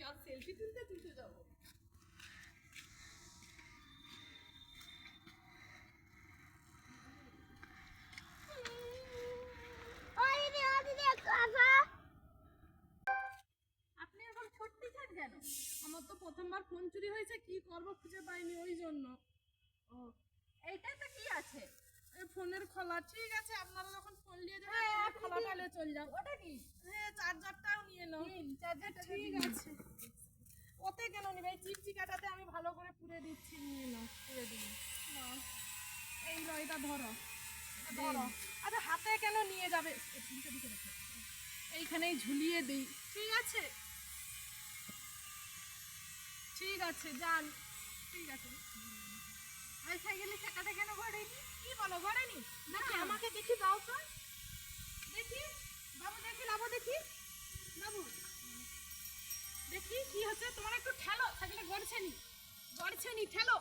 আর selfie তুলতে তুলতে যাবো। আপনি এখন ছুটতেছেন কেন? আমার তো প্রথমবার ফোন চুরি হয়েছে, কি করবো খুঁজে পাইনি ওই জন্য। ও, এইটাতে কি আছে? এই ফোনের খোলা। ঠিক আছে, আপনারা যখন ফোন নিয়ে যাবেন খোলাটা নিয়ে চলে যাও। ওটা কি? হ্যাঁ, চার্জারটাও নিয়ে নাও। চার্জারটা ঠিক আছে। ওতে কেন নিবে? এই চিপচিকাটাতে আমি ভালো করে পুড়ে দিচ্ছি, নিয়ে নাও, পুড়ে দিই। নাও, এই লো, এটা ধরো ধরো। আচ্ছা, হাতে কেন নিয়ে যাবে? এইখানেই ঝুলিয়ে দিই। ঠিক আছে, ঠিক আছে, যান। ঠিক আছে। ওই সাইকেলের চাকাটা কেন ঘোরেনি? কি বলো, ঘোরেনি? দেখি, আমাকে দেখি দাও তো। দেখি বাবু, দেখি লাবো, দেখি বাবু, দেখি কি হচ্ছে। তোমার একটু ঠেলো, সাইকেলে গড়ছে নি, ঠেলো।